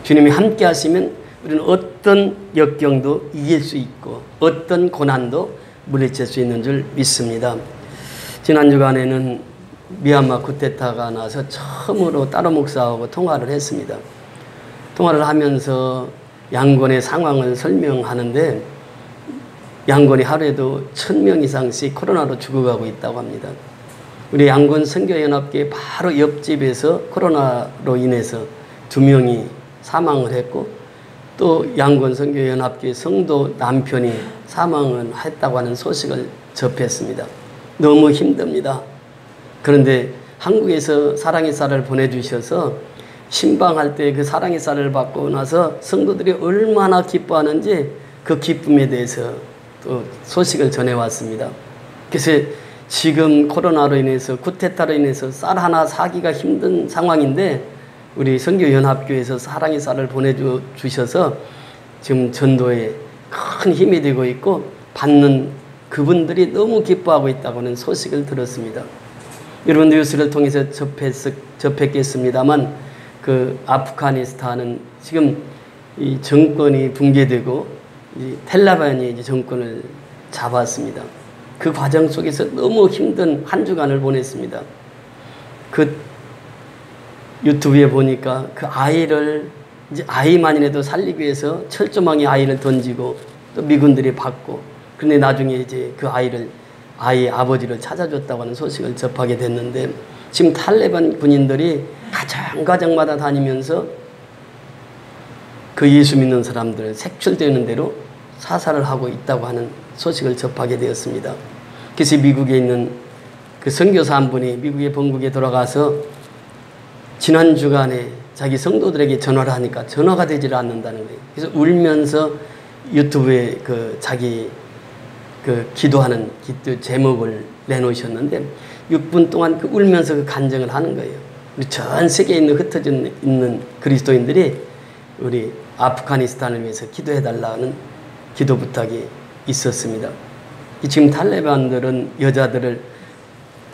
주님이 함께 하시면 우리는 어떤 역경도 이길 수 있고 어떤 고난도 물리칠 수 있는 줄 믿습니다. 지난 주간에는 미얀마 쿠데타가 나서 처음으로 따로 목사하고 통화를 했습니다. 통화를 하면서 양곤의 상황을 설명하는데 양곤이 하루에도 1000명 이상씩 코로나로 죽어가고 있다고 합니다. 우리 양곤 선교연합교회 바로 옆집에서 코로나로 인해서 2명이 사망을 했고 또 양곤 선교연합교회 성도 남편이 사망을 했다고 하는 소식을 접했습니다. 너무 힘듭니다. 그런데 한국에서 사랑의 쌀을 보내주셔서 신방할 때 그 사랑의 쌀을 받고 나서 성도들이 얼마나 기뻐하는지 그 기쁨에 대해서 또 소식을 전해왔습니다. 그래서 지금 코로나로 인해서 쿠데타로 인해서 쌀 하나 사기가 힘든 상황인데 우리 선교연합교회에서 사랑의 쌀을 보내주셔서 지금 전도에 큰 힘이 되고 있고 받는 그분들이 너무 기뻐하고 있다고는 소식을 들었습니다. 여러분 뉴스를 통해서 접했겠습니다만 그 아프가니스탄은 지금 이 정권이 붕괴되고 이 텔레반이 이제 정권을 잡았습니다. 그 과정 속에서 너무 힘든 한 주간을 보냈습니다. 그 유튜브에 보니까 그 아이를 이제 아이만이라도 살리기 위해서 철조망에 아이를 던지고 또 미군들이 받고 그런데 나중에 이제 그 아이의 아버지를 찾아줬다고 하는 소식을 접하게 됐는데 지금 탈레반 군인들이 가정마다 다니면서 그 예수 믿는 사람들 색출되는 대로 사살을 하고 있다고 하는 소식을 접하게 되었습니다. 그래서 미국에 있는 그 선교사 한 분이 미국의 본국에 돌아가서 지난 주간에 자기 성도들에게 전화를 하니까 전화가 되질 않는다는 거예요. 그래서 울면서 유튜브에 그 자기 그 기도하는 기도 제목을 내놓으셨는데 6분 동안 그 울면서 그 간증을 하는 거예요. 우리 전 세계에 흩어져 있는 그리스도인들이 우리 아프가니스탄을 위해서 기도해달라는 기도 부탁이 있었습니다. 지금 탈레반들은 여자들을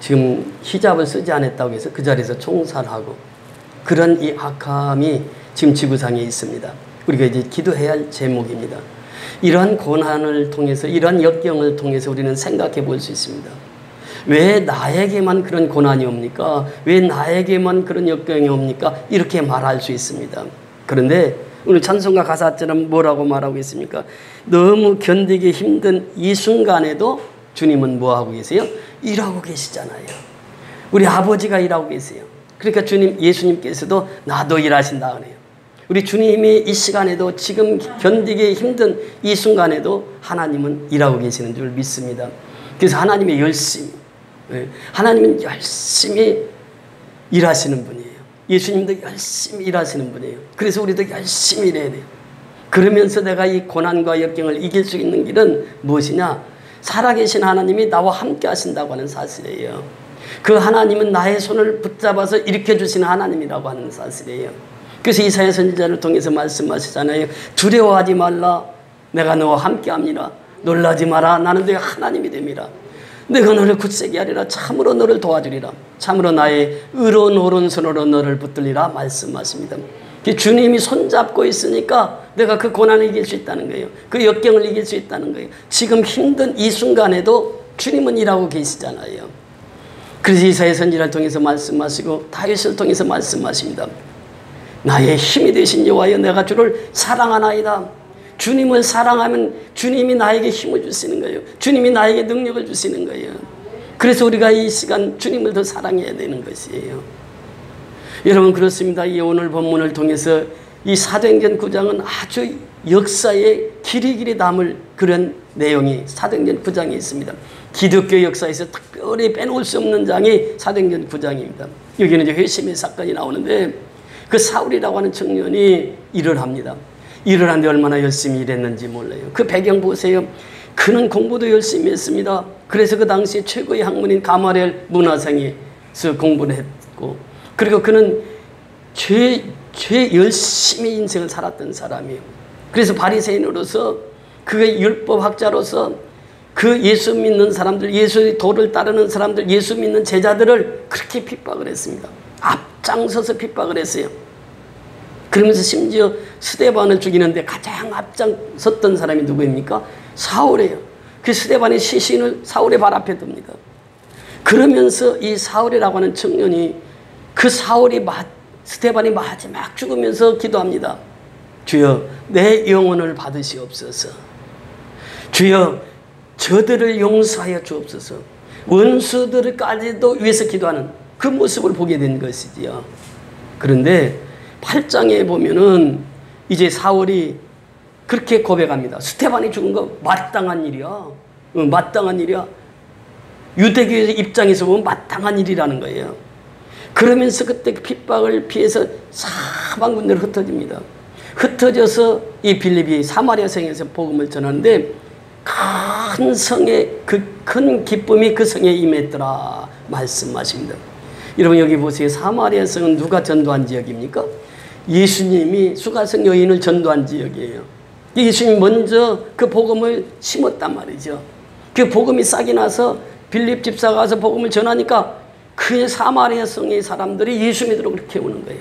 지금 히잡을 쓰지 않았다고 해서 그 자리에서 총살하고 그런 이 악함이 지금 지구상에 있습니다. 우리가 이제 기도해야 할 제목입니다. 이러한 고난을 통해서 이러한 역경을 통해서 우리는 생각해 볼 수 있습니다. 왜 나에게만 그런 고난이 옵니까? 왜 나에게만 그런 역경이 옵니까? 이렇게 말할 수 있습니다. 그런데 오늘 찬송가 가사처럼 뭐라고 말하고 있습니까? 너무 견디기 힘든 이 순간에도 주님은 뭐하고 계세요? 일하고 계시잖아요. 우리 아버지가 일하고 계세요. 그러니까 예수님께서도 나도 일하신다 그래요. 우리 주님이 이 시간에도 지금 견디기 힘든 이 순간에도 하나님은 일하고 계시는 줄 믿습니다. 그래서 하나님은 열심히 일하시는 분이에요. 예수님도 열심히 일하시는 분이에요. 그래서 우리도 열심히 일해야 돼요. 그러면서 내가 이 고난과 역경을 이길 수 있는 길은 무엇이냐? 살아계신 하나님이 나와 함께 하신다고 하는 사실이에요. 그 하나님은 나의 손을 붙잡아서 일으켜주시는 하나님이라고 하는 사실이에요. 그래서 이사야 선지자를 통해서 말씀하시잖아요. 두려워하지 말라. 내가 너와 함께합니다. 놀라지 마라. 나는 너의 하나님이 됨이라. 내가 너를 굳세게 하리라. 참으로 너를 도와주리라. 참으로 나의 의로운 오른손으로 너를 붙들리라 말씀하십니다. 주님이 손잡고 있으니까 내가 그 고난을 이길 수 있다는 거예요. 그 역경을 이길 수 있다는 거예요. 지금 힘든 이 순간에도 주님은 일하고 계시잖아요. 그래서 이사야 선지자를 통해서 말씀하시고 다윗을 통해서 말씀하십니다. 나의 힘이 되신 여호와여 내가 주를 사랑하나이다. 주님을 사랑하면 주님이 나에게 힘을 주시는 거예요. 주님이 나에게 능력을 주시는 거예요. 그래서 우리가 이 시간 주님을 더 사랑해야 되는 것이에요. 여러분 그렇습니다. 이 오늘 본문을 통해서 이 사도행전 9장은 아주 역사에 길이길이 남을 그런 내용이 사도행전 9장에 있습니다. 기독교 역사에서 특별히 빼놓을 수 없는 장이 사도행전 9장입니다. 여기는 이제 회심의 사건이 나오는데 그 사울이라고 하는 청년이 일을 합니다. 일을 하는데 얼마나 열심히 일했는지 몰라요. 그 배경 보세요. 그는 공부도 열심히 했습니다. 그래서 그 당시 최고의 학문인 가마리엘 문화생에서 공부를 했고 그리고 그는 죄 열심히 인생을 살았던 사람이에요. 그래서 바리새인으로서 그의 율법학자로서 그 예수 믿는 사람들, 예수의 도를 따르는 사람들, 예수 믿는 제자들을 그렇게 핍박을 했습니다. 앞장서서 핍박을 했어요. 그러면서 심지어 스데반을 죽이는데 가장 앞장섰던 사람이 누구입니까? 사울이에요. 그 스데반의 시신을 사울의 발 앞에 둡니다. 그러면서 이 사울이라고 하는 청년이 그 스데반이 마지막 죽으면서 기도합니다. 주여 내 영혼을 받으시옵소서. 주여 저들을 용서하여 주옵소서. 원수들까지도 위해서 기도하는 그 모습을 보게 된 것이지요. 그런데 8장에 보면은 이제 사울이 그렇게 고백합니다. 스데반이 죽은 거 마땅한 일이야. 마땅한 일이야. 유대교의 입장에서 보면 마땅한 일이라는 거예요. 그러면서 그때 핍박을 피해서 사방 군데로 흩어집니다. 흩어져서 이 빌립이 사마리아 성에서 복음을 전하는데 큰 성의 큰 기쁨이 그 성에 임했더라 말씀하십니다. 여러분 여기 보세요. 사마리아 성은 누가 전도한 지역입니까? 예수님이 수가성 여인을 전도한 지역이에요. 예수님이 먼저 그 복음을 심었단 말이죠. 그 복음이 싹이 나서 빌립 집사가 가서 복음을 전하니까 그 사마리아 성의 사람들이 예수 믿으러 그렇게 오는 거예요.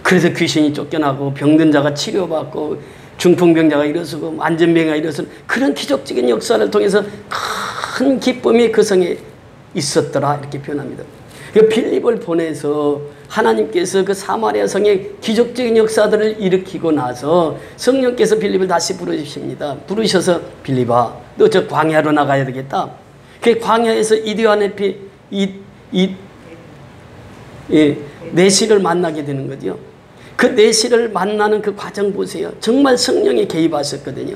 그래서 귀신이 쫓겨나고 병든 자가 치료받고 중풍병자가 일어서고 안전병자가 일어서는 그런 기적적인 역사를 통해서 큰 기쁨이 그 성에 있었더라 이렇게 표현합니다. 빌립을 보내서 하나님께서 그 사마리아 성에 기적적인 역사들을 일으키고 나서 성령께서 빌립을 다시 부르십니다. 부르셔서 빌립아 너 저 광야로 나가야 되겠다. 그 광야에서 이디오아네피 내시를 만나게 되는 거죠. 그 내시를 만나는 그 과정 보세요. 정말 성령이 개입하셨거든요.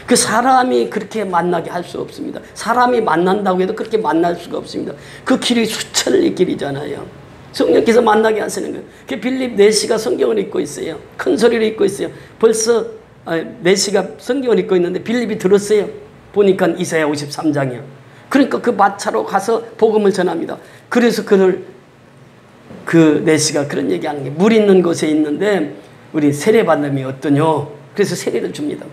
그 사람이 그렇게 만나게 할 수 없습니다. 사람이 만난다고 해도 그렇게 만날 수가 없습니다. 그 길이 수천리 길이잖아요. 성령께서 만나게 하시는 거예요. 그 빌립 내시가 성경을 읽고 있어요. 큰 소리로 읽고 있어요. 벌써 내시가 성경을 읽고 있는데 빌립이 들었어요. 보니까 이사야 53장이요. 그러니까 그 마차로 가서 복음을 전합니다. 그래서 그 내시가 그런 얘기하는 게 물 있는 곳에 있는데 우리 세례받음이 어떠뇨? 그래서 세례를 줍니다.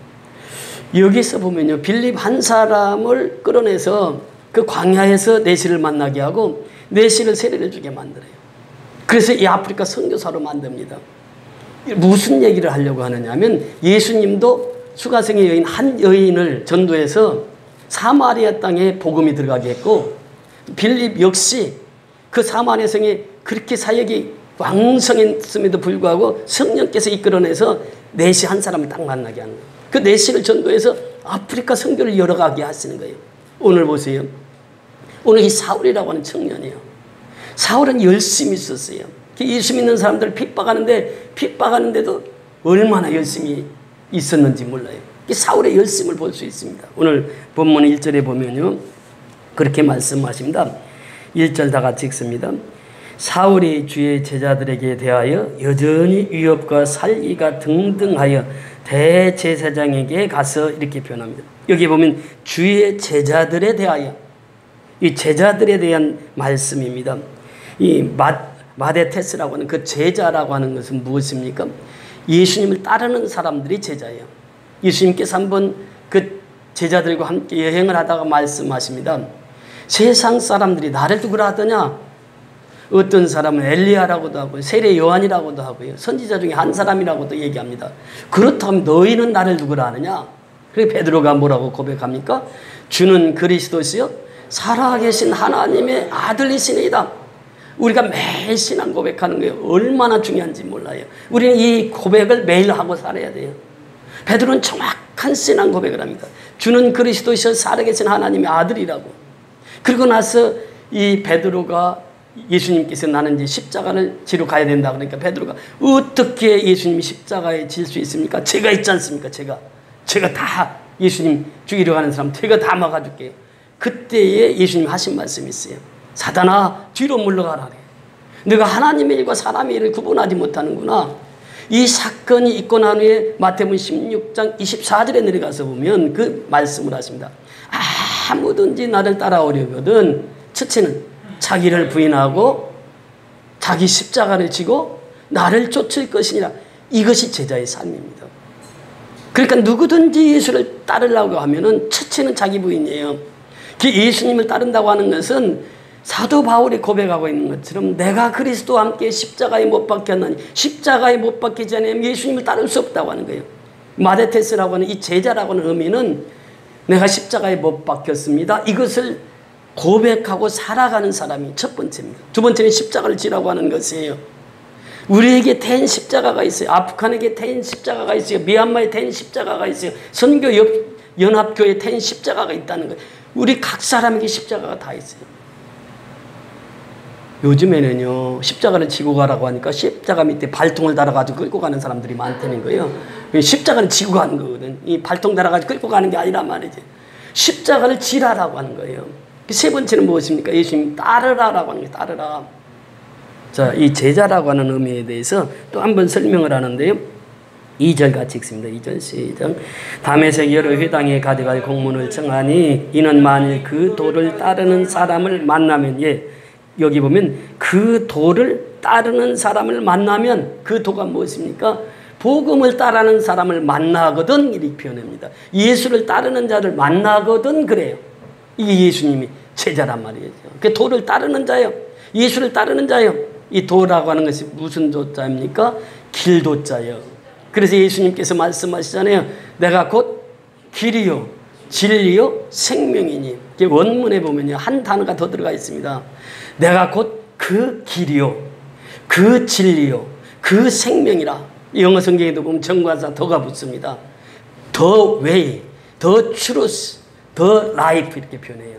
여기서 보면요. 빌립 한 사람을 끌어내서 그 광야에서 내시를 만나게 하고 내시를 세례를 주게 만들어요. 그래서 이 아프리카 선교사로 만듭니다. 무슨 얘기를 하려고 하느냐 하면 예수님도 수가성의 여인 한 여인을 전도해서 사마리아 땅에 복음이 들어가게 했고 빌립 역시 그 사마리아 성에 그렇게 사역이 왕성했음에도 불구하고 성령께서 이끌어내서 내시 한 사람을 딱 만나게 하는 거예요. 그 내시를 전도해서 아프리카 선교를 열어가게 하시는 거예요. 오늘 보세요. 오늘 이 사울이라고 하는 청년이에요. 사울은 열심히 있었어요. 예수 믿는 사람들 핍박하는데도 얼마나 열심히 있었는지 몰라요. 사울의 열심을 볼 수 있습니다. 오늘 본문 1절에 보면요. 그렇게 말씀하십니다. 1절 다 같이 읽습니다. 사울이 주의 제자들에게 대하여 여전히 위협과 살기가 등등하여 대제사장에게 가서 이렇게 표현합니다. 여기 보면 주의 제자들에 대하여 이 제자들에 대한 말씀입니다. 이 마데테스라고 하는 그 제자라고 하는 것은 무엇입니까? 예수님을 따르는 사람들이 제자예요. 예수님께서 한번 그 제자들과 함께 여행을 하다가 말씀하십니다. 세상 사람들이 나를 누구라 하더냐? 어떤 사람은 엘리야라고도 하고 세례 요한이라고도 하고요. 선지자 중에 한 사람이라고도 얘기합니다. 그렇다면 너희는 나를 누구라 하느냐? 그래서 베드로가 뭐라고 고백합니까? 주는 그리스도시요 살아계신 하나님의 아들이시니이다. 우리가 매일 신앙 고백하는 거예요. 얼마나 중요한지 몰라요. 우리는 이 고백을 매일 하고 살아야 돼요. 베드로는 정확한 신앙 고백을 합니다. 주는 그리스도시요 살아계신 하나님의 아들이라고. 그리고 나서 이 베드로가 예수님께서 나는 이제 십자가를 지러 가야 된다 그러니까 베드로가 어떻게 예수님이 십자가에 질 수 있습니까? 제가 있지 않습니까? 제가 다 예수님 죽이려 가는 사람 제가 다 막아줄게요. 그때에 예수님 하신 말씀이 있어요. 사단아 뒤로 물러가라. 너가 하나님의 일과 사람의 일을 구분하지 못하는구나. 이 사건이 있고 난 후에 마태복음 16장 24절에 내려가서 보면 그 말씀을 하십니다. 아무든지 나를 따라오려거든 첫째는 자기를 부인하고 자기 십자가를 지고 나를 쫓을 것이니라. 이것이 제자의 삶입니다. 그러니까 누구든지 예수를 따르려고 하면은 첫째는 자기 부인이에요. 예수님을 따른다고 하는 것은 사도 바울이 고백하고 있는 것처럼 내가 그리스도와 함께 십자가에 못 박혔나니 십자가에 못 박히지 않으면 예수님을 따를 수 없다고 하는 거예요. 마데테스라고 하는 이 제자라고 하는 의미는 내가 십자가에 못 박혔습니다. 이것을 고백하고 살아가는 사람이 첫 번째입니다. 두 번째는 십자가를 지라고 하는 것이에요. 우리에게 대인 십자가가 있어요. 아프간에게 대인 십자가가 있어요. 미얀마에 대인 십자가가 있어요. 선교 연합교회에 대인 십자가가 있다는 거예요. 우리 각 사람에게 십자가가 다 있어요. 요즘에는요, 십자가를 지고 가라고 하니까 십자가 밑에 발통을 달아가지고 끌고 가는 사람들이 많다는 거예요. 십자가를 지고 가는 거거든. 이 발통 달아가지고 끌고 가는 게 아니란 말이지. 십자가를 지라라고 하는 거예요. 세 번째는 무엇입니까? 예수님 따르라라고 하는 거예요. 따르라. 자, 이 제자라고 하는 의미에 대해서 또 한 번 설명을 하는데요. 2절 같이 읽습니다. 2절 시작. 다메섹 여러 회당에 가져갈 공문을 청하니 이는 만일 그 도를 따르는 사람을 만나면, 여기 보면 그 도를 따르는 사람을 만나면, 그 도가 무엇입니까? 복음을 따르는 사람을 만나거든, 이렇게 표현합니다. 예수를 따르는 자를 만나거든, 그래요. 이게 예수님이 제자란 말이죠. 그 도를 따르는 자요. 예수를 따르는 자요. 이 도라고 하는 것이 무슨 도자입니까? 길도자요. 그래서 예수님께서 말씀하시잖아요. 내가 곧 길이요, 진리요, 생명이니. 원문에 보면요, 한 단어가 더 들어가 있습니다. 내가 곧 그 길이요, 그 진리요, 그 생명이라. 영어 성경에도 보면 정관사 더가 붙습니다. The way, the truth, the life 이렇게 표현해요.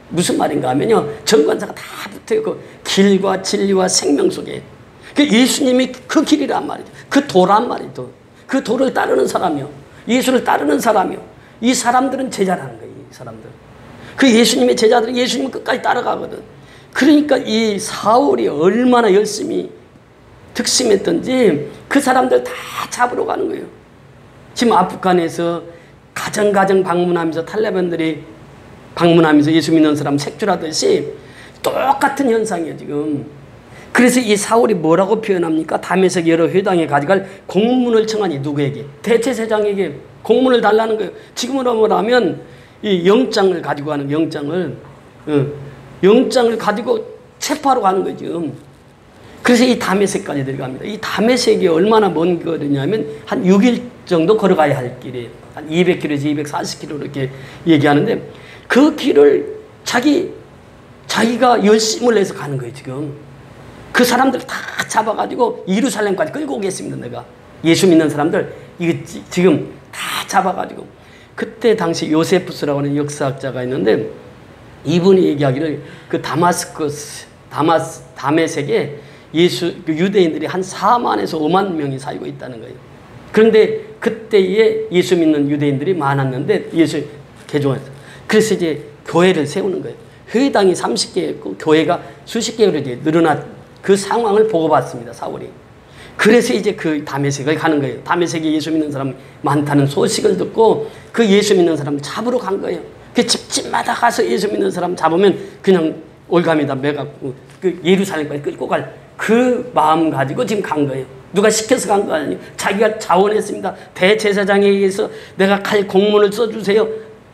무슨 말인가 하면요, 정관사가 다 붙어요. 그 길과 진리와 생명 속에. 예수님이 그 길이란 말이죠. 그 도란 말이죠. 그 도를 따르는 사람이요, 예수를 따르는 사람이요. 이 사람들은 제자라는 거예요. 이 사람들. 그 예수님의 제자들은 예수님을 끝까지 따라가거든. 그러니까 이 사울이 얼마나 열심히 득심했던지 그 사람들 다 잡으러 가는 거예요. 지금 아프간에서 가정 방문하면서 탈레반들이 방문하면서 예수 믿는 사람 색출하듯이 똑같은 현상이에요, 지금. 그래서 이 사울이 뭐라고 표현합니까? 다메섹 여러 회당에 가져갈 공문을 청하니, 누구에게? 대제사장에게 공문을 달라는 거예요. 지금으로 말하면 이 영장을 가지고 가는, 영장을 가지고 체포하러 가는 거죠. 그래서 이 다메섹까지 들어갑니다. 이 다메섹이 얼마나 먼 거리냐면 한 6일 정도 걸어가야 할 길이에요. 한 200km에서 240km 이렇게 얘기하는데, 그 길을 자기가 열심을 내서 가는 거예요, 지금. 그 사람들 다 잡아가지고 예루살렘까지 끌고 오겠습니다, 내가. 예수 믿는 사람들, 이거 지금 다 잡아가지고. 그때 당시 요세푸스라고 하는 역사학자가 있는데, 이분이 얘기하기를 그 다메섹에 그 유대인들이 한 4만에서 5만 명이 살고 있다는 거예요. 그런데 그때에 예수 믿는 유대인들이 많았는데 예수 개종했어요. 그래서 이제 교회를 세우는 거예요. 회당이 30개였고 교회가 수십 개로 이제 늘어난 그 상황을 보고받습니다, 사울이. 그래서 이제 그 다메섹을 가는 거예요. 다메섹에 예수 믿는 사람 많다는 소식을 듣고 그 예수 믿는 사람 잡으러 간 거예요. 그 집집마다 가서 예수 믿는 사람 잡으면 그냥 올가미다 매갖고 그 예루살렘까지 끌고 갈 그 마음 가지고 지금 간 거예요. 누가 시켜서 간 거 아니에요. 자기가 자원했습니다. 대제사장에게서 내가 갈 공문을 써주세요.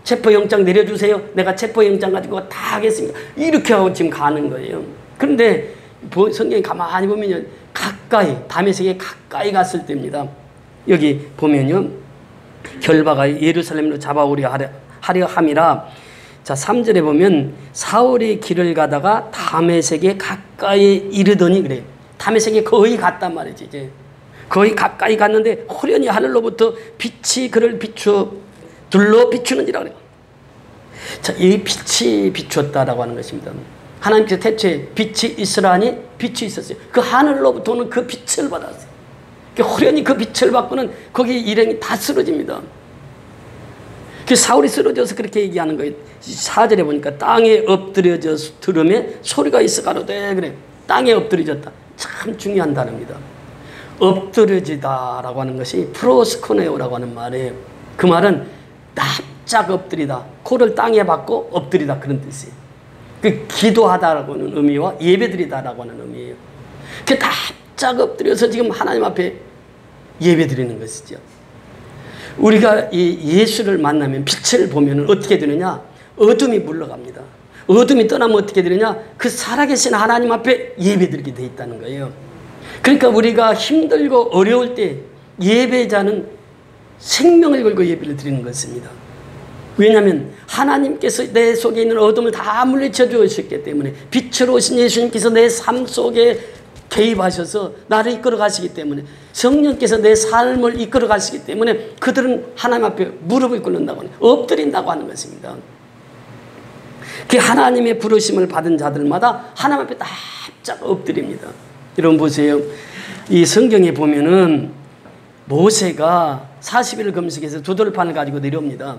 체포영장 내려주세요. 내가 체포영장 가지고 다 하겠습니다. 이렇게 하고 지금 가는 거예요. 그런데 성경에 가만히 보면요, 가까이, 다메섹에 가까이 갔을 때입니다. 여기 보면요, 결바가 예루살렘으로 잡아오려 하려 함이라. 자, 3절에 보면 사울이 길을 가다가 다메섹에 가까이 이르더니, 그래요. 다메섹에 거의 갔단 말이지. 이제 거의 가까이 갔는데 호련히 하늘로부터 빛이 그를 둘러 비추는지라 그래요. 자, 이 빛이 비추었다라고 하는 것입니다. 하나님께서 태초에 빛이 있으라니 빛이 있었어요. 그 하늘로부터는 그 빛을 받았어요. 호련히 그 빛을 받고는 거기 일행이 다 쓰러집니다. 그 사울이 쓰러져서 그렇게 얘기하는 거예요. 4절에 보니까 땅에 엎드려져서 들음에 소리가 있어 가로되, 그래. 땅에 엎드려졌다. 참 중요한 단어입니다. 엎드려지다라고 하는 것이 프로스코네오라고 하는 말이에요. 그 말은 납작 엎드리다. 코를 땅에 박고 엎드리다, 그런 뜻이에요. 그 기도하다라고 하는 의미와 예배드리다라고 하는 의미예요. 그 납작 엎드려서 지금 하나님 앞에 예배드리는 것이죠. 우리가 이 예수를 만나면, 빛을 보면 어떻게 되느냐? 어둠이 물러갑니다. 어둠이 떠나면 어떻게 되느냐? 그 살아계신 하나님 앞에 예배드리게 돼 있다는 거예요. 그러니까 우리가 힘들고 어려울 때 예배자는 생명을 걸고 예배를 드리는 것입니다. 왜냐하면 하나님께서 내 속에 있는 어둠을 다 물리쳐 주셨기 때문에, 빛으로 오신 예수님께서 내 삶 속에 개입하셔서 나를 이끌어 가시기 때문에, 성령께서 내 삶을 이끌어 가시기 때문에 그들은 하나님 앞에 무릎을 꿇는다고 하는, 엎드린다고 하는 것입니다. 그 하나님의 부르심을 받은 자들마다 하나님 앞에 납작 엎드립니다. 여러분 보세요. 이 성경에 보면은 모세가 40일 금식해서 두 돌판을 가지고 내려옵니다.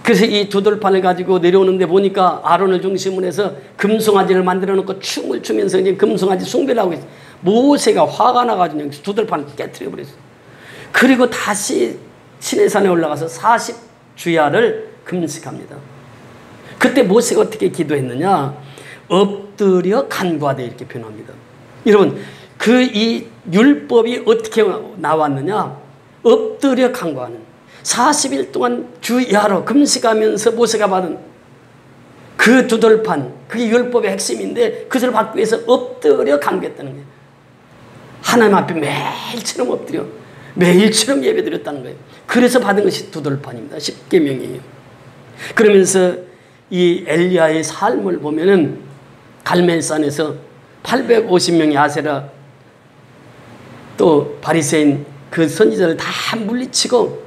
그래서 이 두 돌판을 가지고 내려오는데 보니까 아론을 중심으로 해서 금송아지를 만들어 놓고 춤을 추면서 이제 금송아지 숭배를 하고 있어요. 모세가 화가 나가지고 두 돌판을 깨뜨려 버렸어요. 그리고 다시 시내산에 올라가서 40주야를 금식합니다. 그때 모세가 어떻게 기도했느냐? 엎드려 간구하되 이렇게 표현합니다. 여러분, 그 이 율법이 어떻게 나왔느냐? 엎드려 간구하는. 40일 동안 주야로 금식하면서 모세가 받은 그 두 돌판, 그게 율법의 핵심인데 그것을 받기 위해서 엎드려 간구했다는 거예요. 하나님 앞에 매일처럼 엎드려 매일처럼 예배드렸다는 거예요. 그래서 받은 것이 두 돌판입니다. 십계명이에요. 그러면서 이 엘리야의 삶을 보면은 갈멜산에서 850명의 아세라 또 바리새인 그 선지자를 다 물리치고,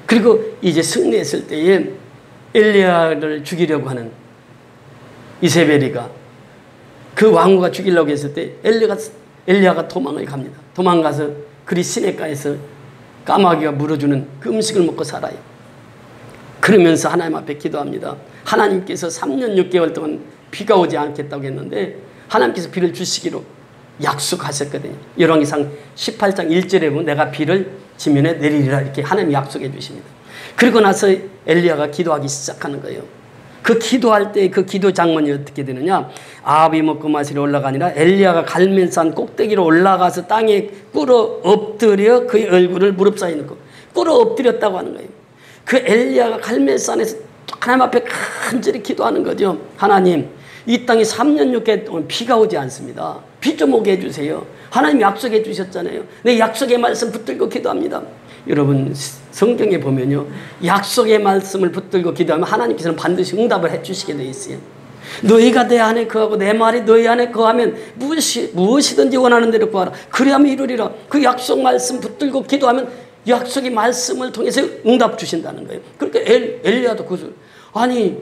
그리고 이제 승리했을 때에 엘리야를 죽이려고 하는 이세벨이가 그 왕후가 죽이려고 했을 때 엘리야가 도망을 갑니다. 도망가서 그리 시내가에서 까마귀가 물어주는 그 음식을 먹고 살아요. 그러면서 하나님 앞에 기도합니다. 하나님께서 3년 6개월 동안 비가 오지 않겠다고 했는데 하나님께서 비를 주시기로 약속하셨거든요. 열왕기상 18장 1절에 보면 내가 비를 지면에 내리리라 이렇게 하나님이 약속해 주십니다. 그리고 나서 엘리야가 기도하기 시작하는 거예요. 그 기도할 때 그 기도 장면이 어떻게 되느냐? 아합이 먹고 마시러 올라가니라 엘리야가 갈멜산 꼭대기로 올라가서 땅에 꿇어 엎드려 그의 얼굴을 무릎 사이에 넣고 꿇어 엎드렸다고 하는 거예요. 그 엘리야가 갈멜산에서 하나님 앞에 간절히 기도하는 거죠. 하나님, 이 땅에 3년 6개월 동안 비가 오지 않습니다. 비 좀 오게 해주세요. 하나님 약속해 주셨잖아요. 내 약속의 말씀 붙들고 기도합니다. 여러분 성경에 보면요, 약속의 말씀을 붙들고 기도하면 하나님께서는 반드시 응답을 해주시게 되어 있어요. 너희가 내 안에 거하고 내 말이 너희 안에 거하면 무엇이든지 원하는 대로 구하라. 그리하면 이루리라. 그 약속 말씀 붙들고 기도하면 약속의 말씀을 통해서 응답 주신다는 거예요. 그러니까 엘리야도 그것을, 아니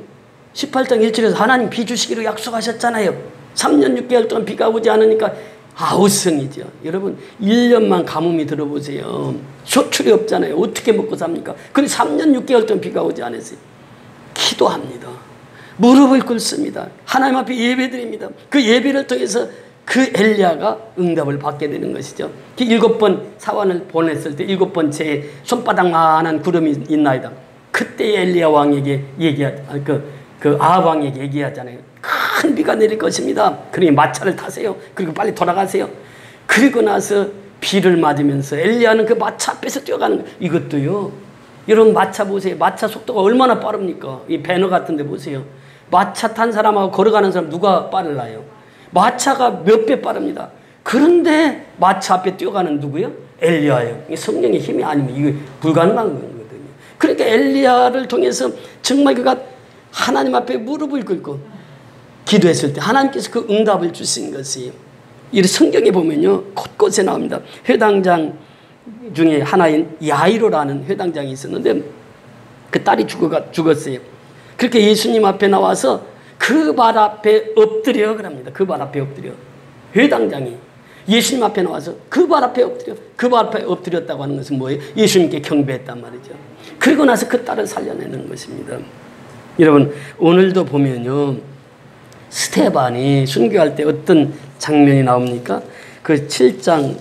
18장 1절에서 하나님 비 주시기로 약속하셨잖아요. 3년 6개월 동안 비가 오지 않으니까 아우성이죠. 여러분 1년만 가뭄이 들어보세요. 소출이 없잖아요. 어떻게 먹고 삽니까? 근데 3년 6개월 동안 비가 오지 않았어요. 기도합니다. 무릎을 꿇습니다. 하나님 앞에 예배드립니다. 그 예배를 통해서 그 엘리야가 응답을 받게 되는 것이죠. 7번 사환을 보냈을 때 7번째 손바닥만한 구름이 있나이다. 그때 엘리야 왕에게 그 아합 왕에게 얘기하잖아요. 큰 비가 내릴 것입니다. 그러니 마차를 타세요. 그리고 빨리 돌아가세요. 그리고 나서 비를 맞으면서 엘리야는 그 마차 앞에서 뛰어가는 거예요. 이것도요. 여러분 마차 보세요. 마차 속도가 얼마나 빠릅니까? 이 배너 같은 데 보세요. 마차 탄 사람하고 걸어가는 사람 누가 빠르나요? 마차가 몇 배 빠릅니다. 그런데 마차 앞에 뛰어가는 누구요? 엘리야예요. 성령의 힘이 아니면 이거 불가능한 거거든요. 그러니까 엘리야를 통해서 정말 그가 하나님 앞에 무릎을 꿇고 기도했을 때 하나님께서 그 응답을 주신 것이에요. 이 성경에 보면요, 곳곳에 나옵니다. 회당장 중에 하나인 야이로라는 회당장이 있었는데 그 딸이 죽었어요. 그렇게 예수님 앞에 나와서 그 발 앞에 엎드려 그럽니다. 그 발 앞에 엎드려. 회당장이 예수님 앞에 나와서 그 발 앞에 엎드려. 그 발 앞에 엎드렸다고 하는 것은 뭐예요? 예수님께 경배했단 말이죠. 그리고 나서 그 딸을 살려내는 것입니다. 여러분 오늘도 보면요, 스테반이 순교할 때 어떤 장면이 나옵니까? 그 7장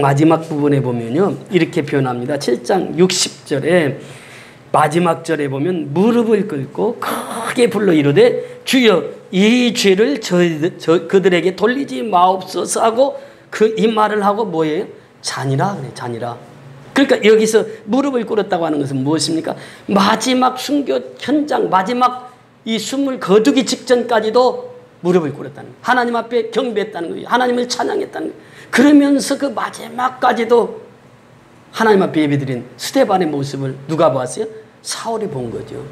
마지막 부분에 보면요, 이렇게 표현합니다. 7장 60절에 마지막 절에 보면 무릎을 꿇고 크게 불러 이르되 주여 이 죄를 그들에게 돌리지 마옵소서 하고 이 말을 하고 뭐예요? 잔이라 그래. 잔이라. 그러니까 여기서 무릎을 꿇었다고 하는 것은 무엇입니까? 마지막 순교 현장, 마지막 이 숨을 거두기 직전까지도 무릎을 꿇었다는 거예요. 하나님 앞에 경배했다는 거예요. 하나님을 찬양했다는 거예요. 그러면서 그 마지막까지도 하나님 앞에 예배드린 스데반의 모습을 누가 봤어요? 사울이 본 거죠.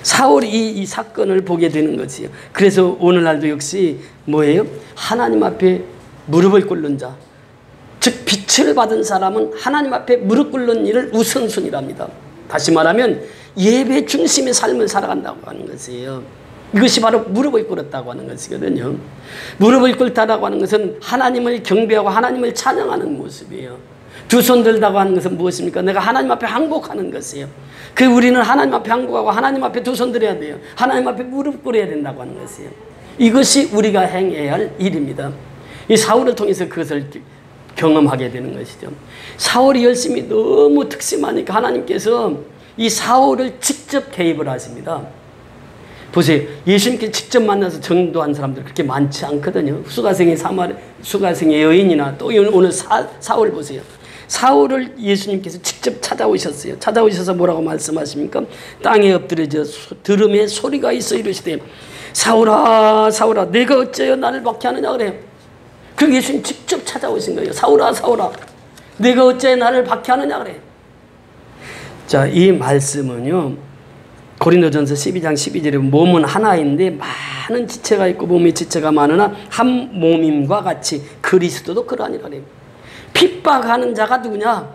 사울이 이 사건을 보게 되는 거지요. 그래서 오늘날도 역시 뭐예요? 하나님 앞에 무릎을 꿇는 자, 즉 빛을 받은 사람은 하나님 앞에 무릎 꿇는 일을 우선순위랍니다. 다시 말하면 예배 중심의 삶을 살아간다고 하는 것이에요. 이것이 바로 무릎을 꿇었다고 하는 것이거든요. 무릎을 꿇다라고 하는 것은 하나님을 경배하고 하나님을 찬양하는 모습이에요. 두 손 들다고 하는 것은 무엇입니까? 내가 하나님 앞에 항복하는 것이에요. 그 우리는 하나님 앞에 항복하고 하나님 앞에 두 손 들어야 돼요. 하나님 앞에 무릎 꿇어야 된다고 하는 것이에요. 이것이 우리가 행해야 할 일입니다. 이 사울을 통해서 그것을 경험하게 되는 것이죠. 사울이 열심히 너무 특심하니까 하나님께서 이 사울을 직접 개입을 하십니다. 보세요. 예수님께 직접 만나서 전도한 사람들 그렇게 많지 않거든요. 수가성의 여인이나 또 오늘 사울 보세요. 사울을 예수님께서 직접 찾아오셨어요. 찾아오셔서 뭐라고 말씀하십니까? 땅에 엎드려져 들음에 소리가 있어 이르시되 사울아 사울아 내가 어째여 나를 박해하느냐 그래요. 그 예수님 직접 찾아오신 거예요. 사울아 사울아 내가 어째 나를 박해하느냐 그래. 자, 이 말씀은요 고린도전서 12장 12절에 몸은 하나인데 많은 지체가 있고 몸의 지체가 많으나 한 몸임과 같이 그리스도도 그러하니라 그래요. 핍박하는 자가 누구냐?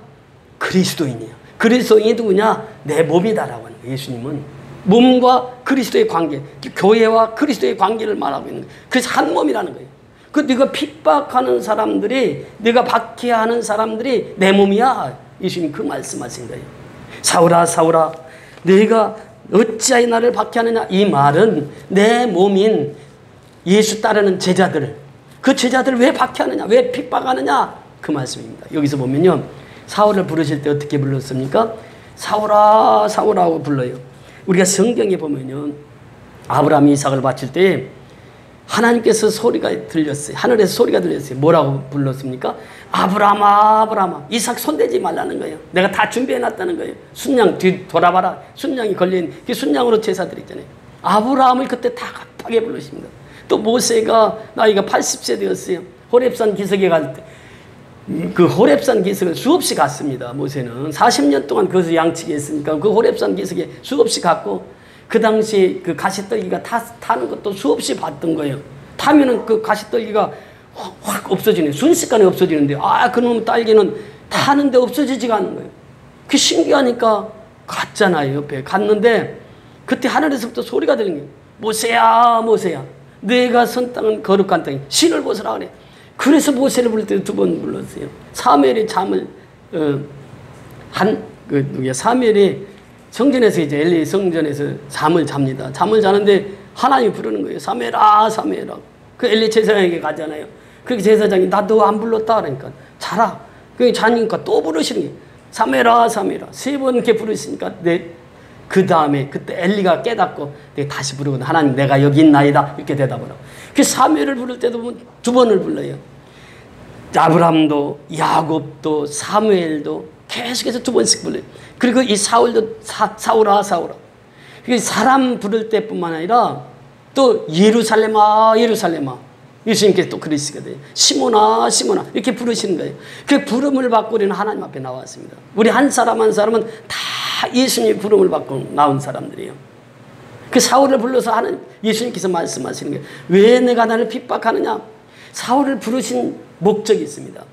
그리스도인이에요. 그리스도인이 누구냐? 내 몸이다라고 하는 거예요. 예수님은 몸과 그리스도의 관계, 교회와 그리스도의 관계를 말하고 있는 거예요. 그래서 한 몸이라는 거예요. 그 네가 핍박하는 사람들이, 네가 박해하는 사람들이 내 몸이야. 예수님 그 말씀하신 거예요. 사울아 사울아 네가 어찌하여 나를 박해하느냐. 이 말은 내 몸인 예수 따르는 제자들, 그 제자들을 왜 박해하느냐, 왜 핍박하느냐, 그 말씀입니다. 여기서 보면요 사울을 부르실 때 어떻게 불렀습니까? 사울아 사울아 하고 불러요. 우리가 성경에 보면요 아브라함이 이삭을 바칠 때 하나님께서 소리가 들렸어요. 하늘에서 소리가 들렸어요. 뭐라고 불렀습니까? 아브라함아 아브라함아 이삭 손대지 말라는 거예요. 내가 다 준비해놨다는 거예요. 순양 뒤 돌아봐라. 순양이 걸려있는 그 순양으로 제사 드렸잖아요. 아브라함을 그때 다 급하게 부르십니다. 또 모세가 나이가 80세 되었어요. 호렙산 기슭에 갈 때 그 호렙산 기슭을 수없이 갔습니다. 모세는 40년 동안 거기서 양치기 했으니까 그 호렙산 기슭에 수없이 갔고 그 당시에 그 가시떨기가 타는 것도 수없이 봤던 거예요. 타면은 그 가시떨기가 확 없어지네. 순식간에 없어지는데 그놈 딸기는 타는데 없어지지가 않는 거예요. 그 신기하니까 갔잖아요. 옆에 갔는데 그때 하늘에서부터 소리가 들린 거예요. 모세야 모세야 내가 선 땅은 거룩한 땅이 신을 벗으라 그래. 그래서 모세를 부를 때 두 번 불렀어요. 사무엘이 잠을 사무엘이 성전에서 이제 엘리 성전에서 잠을 잡니다. 잠을 자는데 하나님이 부르는 거예요. 사무엘아 사무엘아. 그 엘리 제사장에게 가잖아요. 그렇게 제사장이 나 너 안 불렀다 그러니까 자라. 그 자니까 또 부르시는 거예요. 사무엘아 사무엘아. 세 번 이렇게 부르시니까 그 다음에 그때 엘리가 깨닫고 내가 다시 부르거든. 하나님 내가 여기 있나이다 이렇게 대답을 하고. 그 사무엘을 부를 때도 두 번을 불러요. 아브라함도 야곱도 사무엘도 계속해서 두 번씩 불러요. 그리고 이 사울도 사울아 사울아. 사람 부를 때뿐만 아니라 또 예루살렘아 예루살렘아 예수님께서 또 그러시거든요. 시몬아 시몬아 이렇게 부르시는 거예요. 그 부름을 받고 우리는 하나님 앞에 나왔습니다. 우리 한 사람 한 사람은 다 예수님의 부름을 받고 나온 사람들이에요. 그 사울을 불러서 예수님께서 말씀하시는 거예요. 왜 내가 나를 핍박하느냐. 사울을 부르신 목적이 있습니다.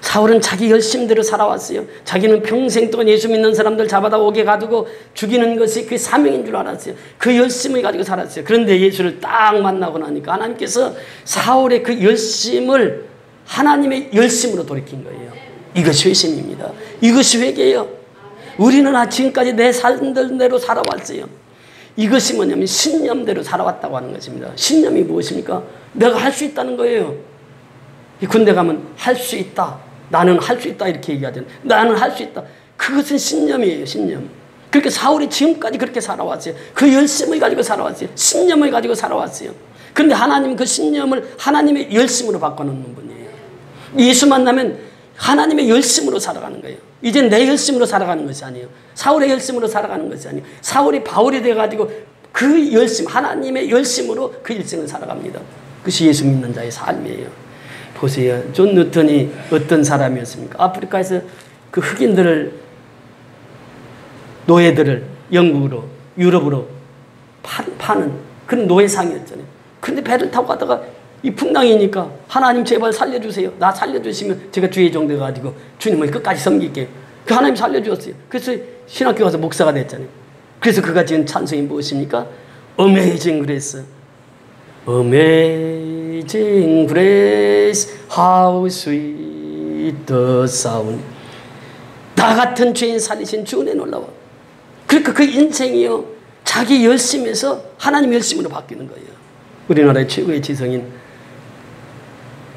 사울은 자기 열심대로 살아왔어요. 자기는 평생 동안 예수 믿는 사람들 잡아다 옥에 가두고 죽이는 것이 그 사명인 줄 알았어요. 그 열심을 가지고 살았어요. 그런데 예수를 딱 만나고 나니까 하나님께서 사울의 그 열심을 하나님의 열심으로 돌이킨 거예요. 이것이 회심입니다. 이것이 회개예요. 우리는 지금까지 내 삶대로 살아왔어요. 이것이 뭐냐면 신념대로 살아왔다고 하는 것입니다. 신념이 무엇입니까? 내가 할 수 있다는 거예요. 군대 가면 할 수 있다. 나는 할 수 있다 이렇게 얘기하잖아요. 나는 할 수 있다. 그것은 신념이에요. 신념. 그렇게 사울이 지금까지 그렇게 살아왔어요. 그 열심을 가지고 살아왔어요. 신념을 가지고 살아왔어요. 그런데 하나님은 그 신념을 하나님의 열심으로 바꿔놓는 분이에요. 예수 만나면 하나님의 열심으로 살아가는 거예요. 이제 내 열심으로 살아가는 것이 아니에요. 사울의 열심으로 살아가는 것이 아니에요. 사울이 바울이 돼가지고 그 열심, 하나님의 열심으로 그 일생을 살아갑니다. 그것이 예수 믿는 자의 삶이에요. 보세요. 존 뉴턴이 어떤 사람이었습니까? 아프리카에서 그 흑인들을, 노예들을 영국으로, 유럽으로 파는 그런 노예상이었잖아요. 그런데 배를 타고 가다가 이 풍랑이니까 하나님 제발 살려주세요. 나 살려주시면 제가 주의 종 돼가지고 주님을 끝까지 섬길게요. 그 하나님 살려주었어요. 그래서 신학교 가서 목사가 됐잖아요. 그래서 그가 지은 찬송이 무엇입니까? Amazing Grace. Amazing Grace, how sweet the sound. 나 같은 죄인 살리신 주 은혜 놀라워. 그러니까 그 인생이요, 자기 열심에서 하나님 열심으로 바뀌는 거예요. 우리나라의 최고의 지성인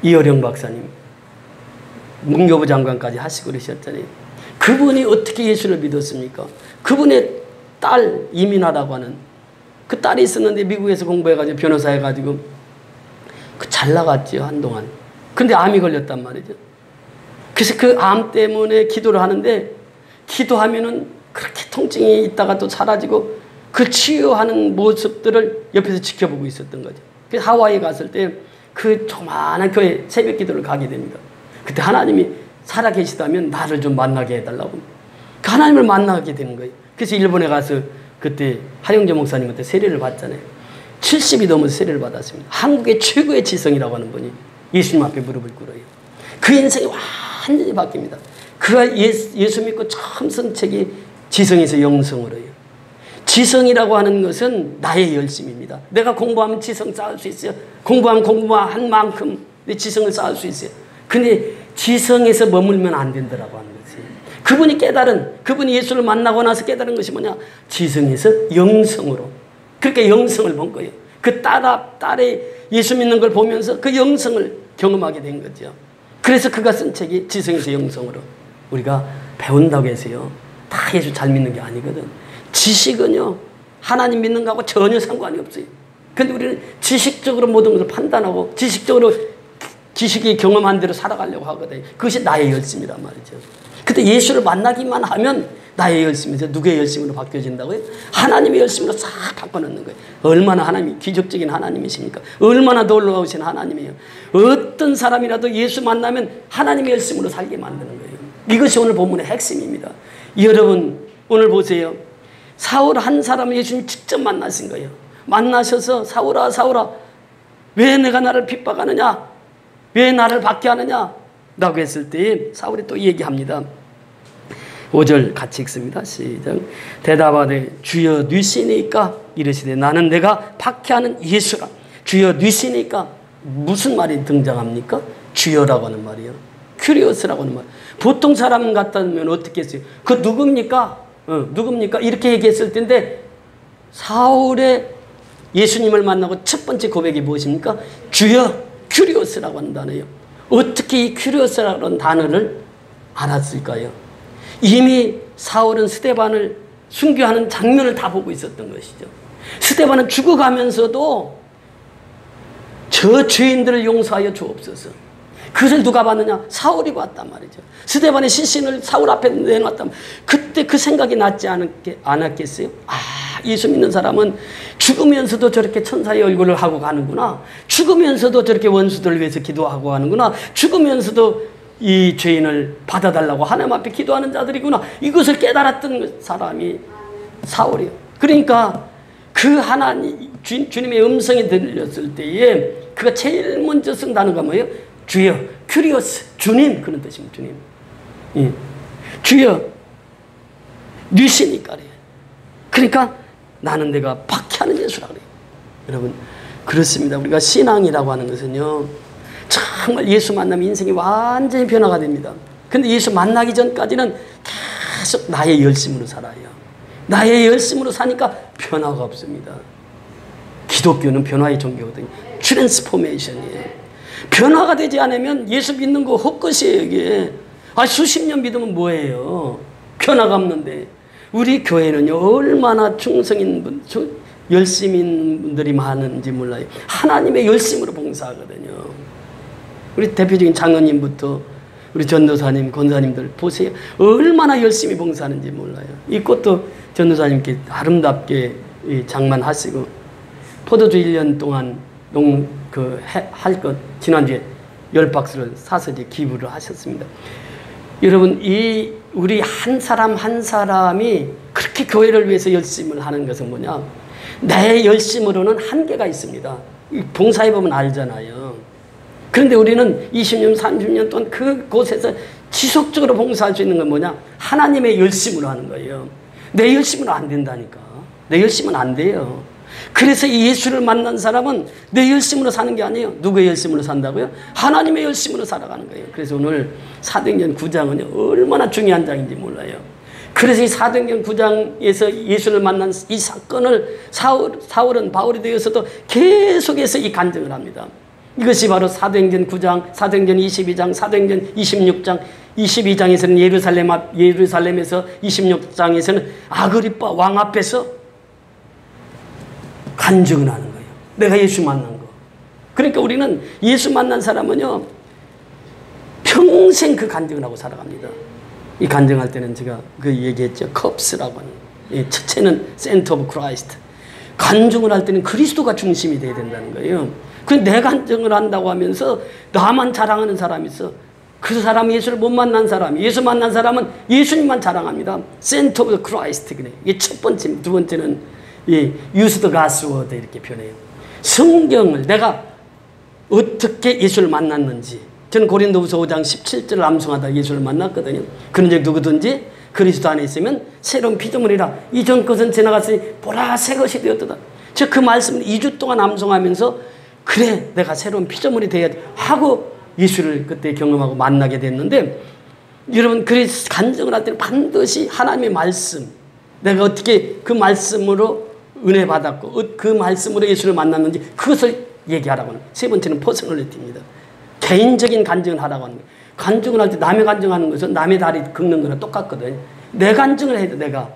이어령 박사님, 문교부 장관까지 하시고 그러셨잖아요. 그분이 어떻게 예수를 믿었습니까? 그분의 딸 이민아라고 하는 그 딸이 있었는데 미국에서 공부해가지고 변호사 해가지고 잘 나갔죠, 한동안. 근데 암이 걸렸단 말이죠. 그래서 그 암 때문에 기도를 하는데, 기도하면은 그렇게 통증이 있다가 또 사라지고 그 치유하는 모습들을 옆에서 지켜보고 있었던 거죠. 그래서 하와이에 갔을 때 그 조그마한 교회 새벽 기도를 가게 됩니다. 그때 하나님이 살아계시다면 나를 좀 만나게 해달라고. 그 하나님을 만나게 되는 거예요. 그래서 일본에 가서 그때 하영재 목사님한테 세례를 받잖아요. 70이 넘어서 세례를 받았습니다. 한국의 최고의 지성이라고 하는 분이 예수님 앞에 무릎을 꿇어요. 그 인생이 완전히 바뀝니다. 그가 예수 믿고 처음 쓴 책이 지성에서 영성으로요. 지성이라고 하는 것은 나의 열심입니다. 내가 공부하면 지성 쌓을 수 있어요. 공부하면 공부한 만큼 내 지성을 쌓을 수 있어요. 근데 지성에서 머물면 안 된다라고 하는 거지. 그분이 예수를 만나고 나서 깨달은 것이 뭐냐? 지성에서 영성으로. 그렇게 영성을 본 거예요. 그 딸의 예수 믿는 걸 보면서 그 영성을 경험하게 된 거죠. 그래서 그가 쓴 책이 지성에서 영성으로. 우리가 배운다고 해서요, 다 예수 잘 믿는 게 아니거든. 지식은요, 하나님 믿는 거하고 전혀 상관이 없어요. 근데 우리는 지식적으로 모든 것을 판단하고 지식적으로 지식이 경험한 대로 살아가려고 하거든요. 그것이 나의 열심이란 말이죠. 근데 예수를 만나기만 하면 나의 열심에서 누구의 열심으로 바뀌어진다고요? 하나님의 열심으로 싹 바꿔놓는 거예요. 얼마나 하나님이 기적적인 하나님이십니까? 얼마나 놀라우신 하나님이에요. 어떤 사람이라도 예수 만나면 하나님의 열심으로 살게 만드는 거예요. 이것이 오늘 본문의 핵심입니다. 여러분 오늘 보세요. 사울 한 사람을 예수님 직접 만나신 거예요. 만나셔서 사울아 사울아 왜 내가 나를 핍박하느냐? 왜 나를 박해하느냐? 라고 했을 때 사울이 또 얘기합니다. 5절 같이 읽습니다. 시작. 대답하되 주여 뉘시니까 이르시되 나는 내가 박해하는 예수라. 주여 뉘시니까 무슨 말이 등장합니까? 주여라고 하는 말이에요. 큐리오스라고 하는 말. 보통 사람 같다면 어떻게 했어요? 그 누굽니까? 누굽니까? 이렇게 얘기했을 텐데 사울의 예수님을 만나고 첫 번째 고백이 무엇입니까? 주여 큐리오스라고 하는 단어예요. 어떻게 이 큐리오스라고 하는 단어를 알았을까요? 이미 사울은 스데반을 순교하는 장면을 다 보고 있었던 것이죠. 스데반은 죽어가면서도 저 죄인들을 용서하여 주옵소서. 그것을 누가 봤느냐? 사울이 봤단 말이죠. 스데반의 시신을 사울 앞에 내놨단 말이죠. 그때 그 생각이 났지 않았겠어요? 예수 믿는 사람은 죽으면서도 저렇게 천사의 얼굴을 하고 가는구나. 죽으면서도 저렇게 원수들을 위해서 기도하고 하는구나. 죽으면서도 이 죄인을 받아달라고 하나님 앞에 기도하는 자들이구나. 이것을 깨달았던 사람이 사울이에요. 그러니까 그 하나님 주님의 음성이 들렸을 때에 그가 제일 먼저 쓴 단어가 뭐예요? 주여 큐리오스 주님 그런 뜻입니다. 주님. 예. 주여 뉘시니까 그래요. 그러니까 나는 내가 박해하는 예수라고 그래요. 여러분 그렇습니다. 우리가 신앙이라고 하는 것은요 정말 예수 만나면 인생이 완전히 변화가 됩니다. 근데 예수 만나기 전까지는 계속 나의 열심으로 살아요. 나의 열심으로 사니까 변화가 없습니다. 기독교는 변화의 종교거든요. 트랜스포메이션이에요. 변화가 되지 않으면 예수 믿는 거 헛것이에요. 이게 수십 년 믿으면 뭐예요? 변화가 없는데. 우리 교회는요 얼마나 충성인 분, 열심인 분들이 많은지 몰라요. 하나님의 열심으로 봉사하거든요. 우리 대표적인 장로님부터 우리 전도사님, 권사님들 보세요. 얼마나 열심히 봉사하는지 몰라요. 이 꽃도 전도사님께 아름답게 장만하시고 포도주 1년 동안 할 것 지난주에 10박스를 사서 이제 기부를 하셨습니다. 여러분, 우리 한 사람 한 사람이 그렇게 교회를 위해서 열심을 하는 것은 뭐냐? 내 열심으로는 한계가 있습니다. 봉사해보면 알잖아요. 그런데 우리는 20년, 30년 동안 그곳에서 지속적으로 봉사할 수 있는 건 뭐냐? 하나님의 열심으로 하는 거예요. 내 열심으로 안 된다니까. 내 열심은 안 돼요. 그래서 예수를 만난 사람은 내 열심으로 사는 게 아니에요. 누구의 열심으로 산다고요? 하나님의 열심으로 살아가는 거예요. 그래서 오늘 사도행전 9장은 얼마나 중요한 장인지 몰라요. 그래서 이 사도행전 9장에서 예수를 만난 이 사건을 사울은 바울이 되어서도 계속해서 이 간증을 합니다. 이것이 바로 사도행전 9장, 사도행전 22장, 사도행전 26장, 22장에서는 예루살렘에서 26장에서는 아그리빠 왕 앞에서 간증을 하는 거예요. 내가 예수 만난 거. 그러니까 우리는 예수 만난 사람은요, 평생 그 간증을 하고 살아갑니다. 이 간증할 때는 제가 그 얘기했죠. 컵스라고 하는. 첫째는 센터 오브 크라이스트. 간증을 할 때는 그리스도가 중심이 돼야 된다는 거예요. 그런데 내 간증을 한다고 하면서 나만 자랑하는 사람이 있어. 그 사람이 예수를 못 만난 사람, 예수 만난 사람은 예수님만 자랑합니다. 센터 오브 크라이스트. 그래. 이게 첫 번째, 두 번째는 use the God's word 이렇게 표현해요. 성경을 내가 어떻게 예수를 만났는지. 저는 고린도후서 5장 17절을 암송하다 예수를 만났거든요. 그런즉 누구든지 그리스도 안에 있으면 새로운 피조물이라. 이전 것은 지나갔으니 보라 새 것이 되었도다. 저 그 말씀을 2주 동안 암송하면서 그래 내가 새로운 피조물이 되어야지 하고 예수를 그때 경험하고 만나게 됐는데, 여러분 그래서 간증을 할 때는 반드시 하나님의 말씀, 내가 어떻게 그 말씀으로 은혜 받았고 그 말씀으로 예수를 만났는지 그것을 얘기하라고 하는. 세 번째는 퍼스널리티입니다. 개인적인 간증을 하라고 하는 거예요. 간증을 할 때 남의 간증하는 것은 남의 다리 긁는 거랑 똑같거든요. 내 간증을 해야 돼, 내가.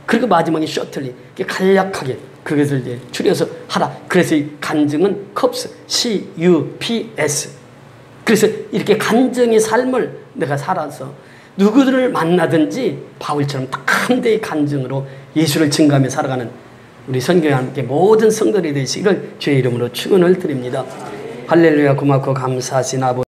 그리고 마지막에 셔틀리, 간략하게 그것을 이제 줄여서 하라. 그래서 이 간증은 컵스, CUPS. 그래서 이렇게 간증의 삶을 내가 살아서 누구들을 만나든지 바울처럼 딱 한 대의 간증으로 예수를 증거하며 살아가는 우리 선교와 함께 모든 성도들이 되시기를 주의 이름으로 축원을 드립니다. 할렐루야. 고맙고 감사하신 아버지.